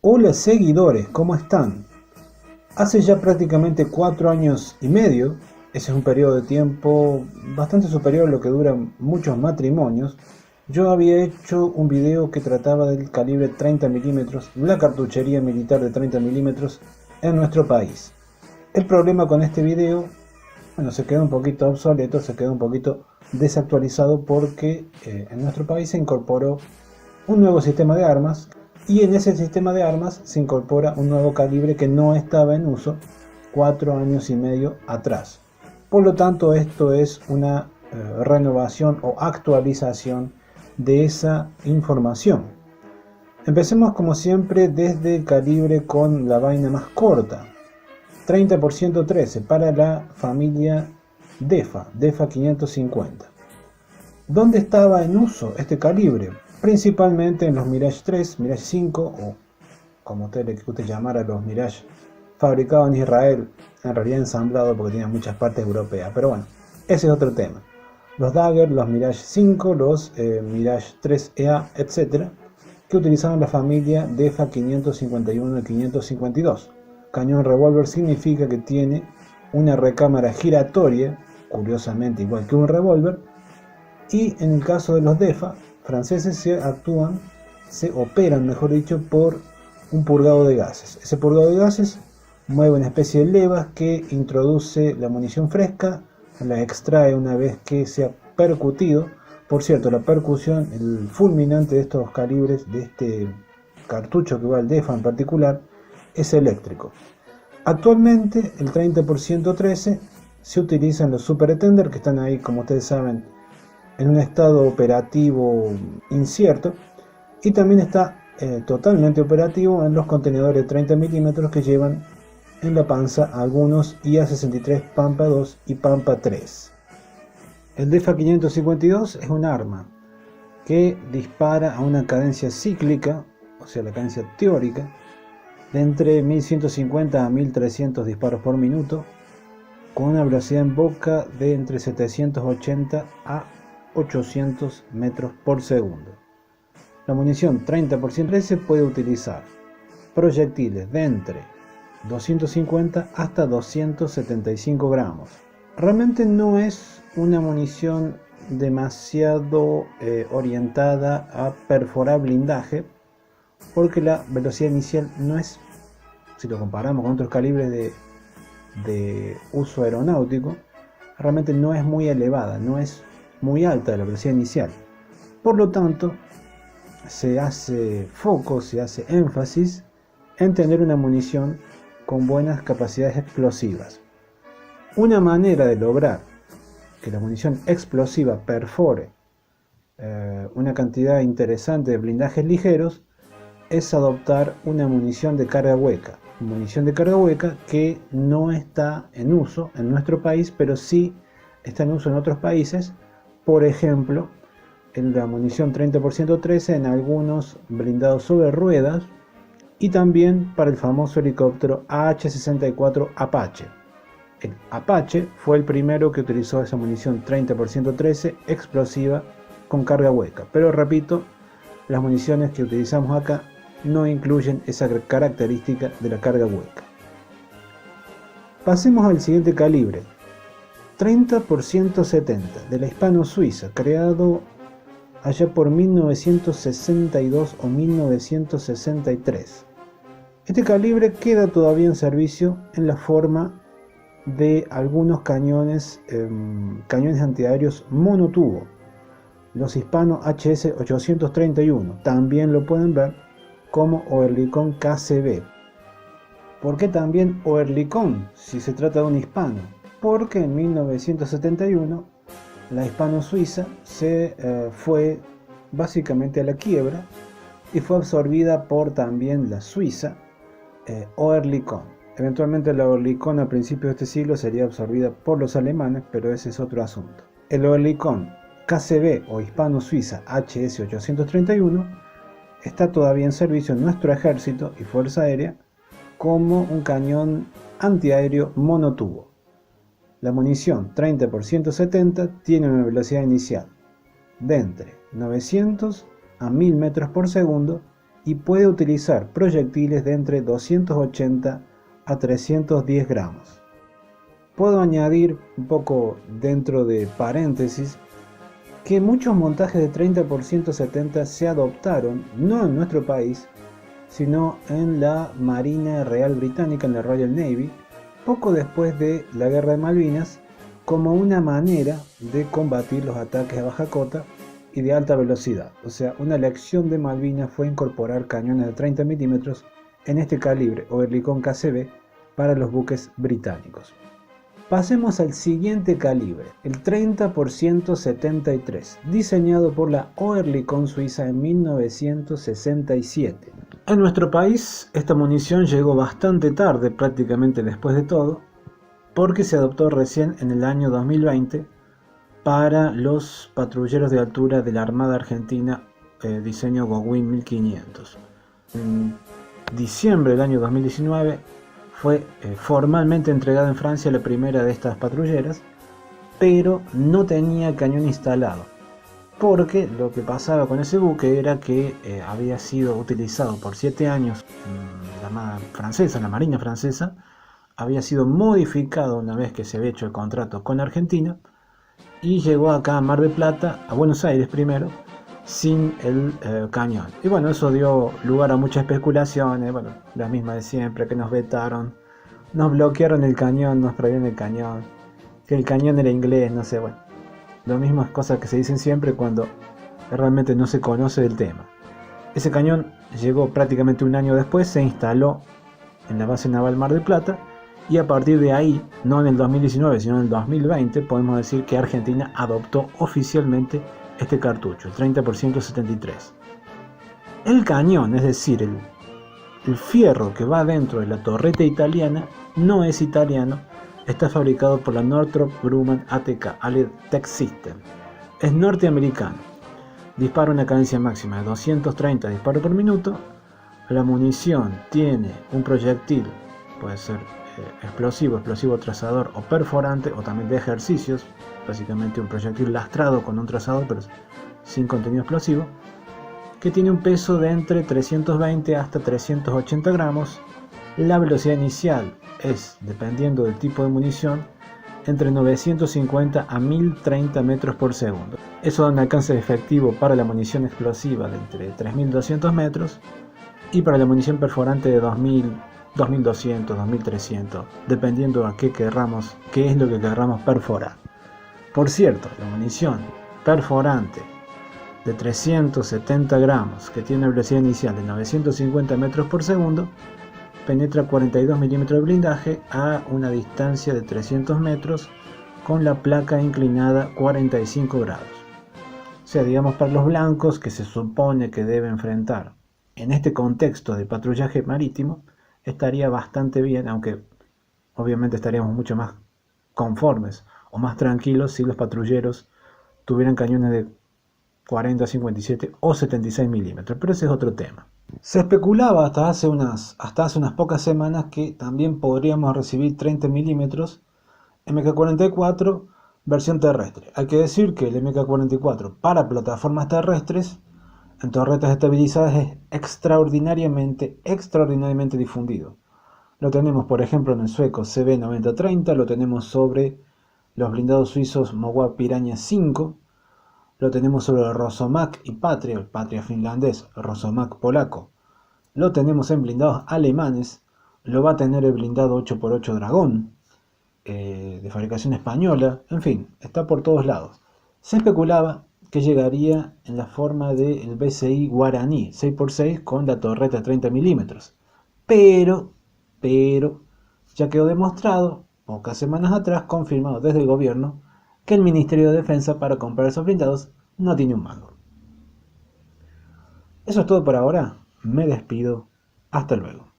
Hola seguidores, ¿cómo están? Hace ya prácticamente 4 años y medio, ese es un periodo de tiempo bastante superior a lo que duran muchos matrimonios, yo había hecho un video que trataba del calibre 30 milímetros, la cartuchería militar de 30 milímetros en nuestro país. El problema con este video, bueno, se quedó un poquito obsoleto, se quedó un poquito desactualizado porque en nuestro país se incorporó un nuevo sistema de armas y en ese sistema de armas se incorpora un nuevo calibre que no estaba en uso 4 años y medio atrás. Por lo tanto, esto es una renovación o actualización de esa información. Empecemos como siempre desde el calibre con la vaina más corta, 30 por 113 para la familia DEFA 550. ¿Dónde estaba en uso este calibre? Principalmente en los Mirage 3, Mirage 5 o como usted le guste llamar a los Mirage fabricados en Israel, en realidad ensamblados porque tenían muchas partes europeas, pero bueno, ese es otro tema. Los Dagger, los Mirage 5, los Mirage 3EA, etc., que utilizaban la familia DEFA 551 y 552. Cañón revólver significa que tiene una recámara giratoria, curiosamente igual que un revólver, y en el caso de los DEFA franceses se operan, mejor dicho, por un purgado de gases. Ese purgado de gases mueve una especie de levas que introduce la munición fresca, la extrae una vez que se ha percutido. Por cierto, la percusión, el fulminante de estos calibres, de este cartucho que va al DEFA en particular, es eléctrico. Actualmente el 30% se utiliza en los Super Tender, que están ahí, como ustedes saben, en un estado operativo incierto, y también está totalmente operativo en los contenedores de 30 milímetros que llevan en la panza algunos IA-63 Pampa 2 y Pampa 3. El DEFA 552 es un arma que dispara a una cadencia cíclica, o sea la cadencia teórica, de entre 1150 a 1300 disparos por minuto, con una velocidad en boca de entre 780 a 800 metros por segundo. La munición 30% se puede utilizar proyectiles de entre 250 hasta 275 gramos. Realmente no es una munición demasiado orientada a perforar blindaje, porque la velocidad inicial no es, si lo comparamos con otros calibres de uso aeronáutico, realmente no es muy elevada, no es muy alta la velocidad inicial. Por lo tanto, se hace foco, se hace énfasis en tener una munición con buenas capacidades explosivas. Una manera de lograr que la munición explosiva perfore una cantidad interesante de blindajes ligeros es adoptar una munición de carga hueca. Munición de carga hueca que no está en uso en nuestro país, pero sí está en uso en otros países. Por ejemplo, en la munición 30% en algunos blindados sobre ruedas, y también para el famoso helicóptero AH-64 Apache. El Apache fue el primero que utilizó esa munición 30% explosiva con carga hueca, pero repito, las municiones que utilizamos acá no incluyen esa característica de la carga hueca. Pasemos al siguiente calibre, 30% de la hispano-suiza, creado allá por 1962 o 1963. Este calibre queda todavía en servicio en la forma de algunos cañones antiaéreos monotubo, los Hispano HS-831, también lo pueden ver como Oerlikon KCB. ¿Por qué también Oerlikon si se trata de un hispano? Porque en 1971 la hispano-suiza se fue básicamente a la quiebra y fue absorbida por también la suiza Oerlikon. Eventualmente la Oerlikon a principios de este siglo sería absorbida por los alemanes, pero ese es otro asunto. El Oerlikon KCB o hispano-suiza HS-831 está todavía en servicio en nuestro ejército y fuerza aérea como un cañón antiaéreo monotubo. La munición 30% tiene una velocidad inicial de entre 900 a 1000 metros por segundo y puede utilizar proyectiles de entre 280 a 310 gramos. Puedo añadir un poco dentro de paréntesis que muchos montajes de 30x170 se adoptaron no en nuestro país, sino en la Marina Real Británica, en la Royal Navy, poco después de la Guerra de Malvinas, como una manera de combatir los ataques a baja cota y de alta velocidad. O sea, una lección de Malvinas fue incorporar cañones de 30 milímetros en este calibre, Oerlikon KCB, para los buques británicos. Pasemos al siguiente calibre, el 30x173, diseñado por la Oerlikon Suiza en 1967. En nuestro país, esta munición llegó bastante tarde, prácticamente después de todo, porque se adoptó recién en el año 2020 para los patrulleros de altura de la Armada Argentina, diseño Gowin 1500. En diciembre del año 2019 fue formalmente entregada en Francia la primera de estas patrulleras, pero no tenía cañón instalado, porque lo que pasaba con ese buque era que había sido utilizado por 7 años en la Armada francesa, en la Marina francesa, había sido modificado una vez que se había hecho el contrato con Argentina y llegó acá a Mar del Plata, a Buenos Aires primero, sin el cañón. Y bueno, eso dio lugar a muchas especulaciones, bueno, las mismas de siempre, que nos vetaron, nos bloquearon el cañón, nos prohibieron el cañón, que el cañón era inglés, no sé, bueno, las mismas cosas que se dicen siempre cuando realmente no se conoce del tema. Ese cañón llegó prácticamente un año después, se instaló en la base naval Mar del Plata, y a partir de ahí, no en el 2019, sino en el 2020, podemos decir que Argentina adoptó oficialmente este cartucho, el 30x173. El cañón, es decir, el fierro que va dentro de la torreta italiana, no es italiano, está fabricado por la Northrop Grumman ATK, Allied Tech System. Es norteamericano. Dispara una cadencia máxima de 230 disparos por minuto. La munición tiene un proyectil, puede ser explosivo trazador o perforante, o también de ejercicios, básicamente un proyectil lastrado con un trazador pero sin contenido explosivo, que tiene un peso de entre 320 hasta 380 gramos. La velocidad inicial es, dependiendo del tipo de munición, entre 950 a 1030 metros por segundo. Eso da un alcance efectivo para la munición explosiva de entre 3200 metros y para la munición perforante de 2000, 2200, 2300, dependiendo a qué es lo que querramos perforar. Por cierto, la munición perforante de 370 gramos, que tiene una velocidad inicial de 950 metros por segundo, penetra 42 milímetros de blindaje a una distancia de 300 metros con la placa inclinada 45 grados. O sea, digamos, para los blancos que se supone que debe enfrentar en este contexto de patrullaje marítimo, estaría bastante bien, aunque obviamente estaríamos mucho más conformes o más tranquilos si los patrulleros tuvieran cañones de 40, 57 o 76 milímetros, pero ese es otro tema. Se especulaba hasta hace unas pocas semanas que también podríamos recibir 30 milímetros MK-44 versión terrestre. Hay que decir que el MK-44 para plataformas terrestres en torretas estabilizadas es extraordinariamente difundido. Lo tenemos, por ejemplo, en el sueco CB9030, lo tenemos sobre los blindados suizos Mowab Piranha 5, lo tenemos sobre el Rosomak y Patria, el Patria finlandés, el Rosomak polaco. Lo tenemos en blindados alemanes, lo va a tener el blindado 8x8 Dragón, de fabricación española, en fin, está por todos lados. Se especulaba que llegaría en la forma del BCI Guaraní 6x6 con la torreta 30 milímetros. Pero, ya quedó demostrado, pocas semanas atrás, confirmado desde el gobierno, que el Ministerio de Defensa para comprar esos blindados no tiene un mango. Eso es todo por ahora, me despido, hasta luego.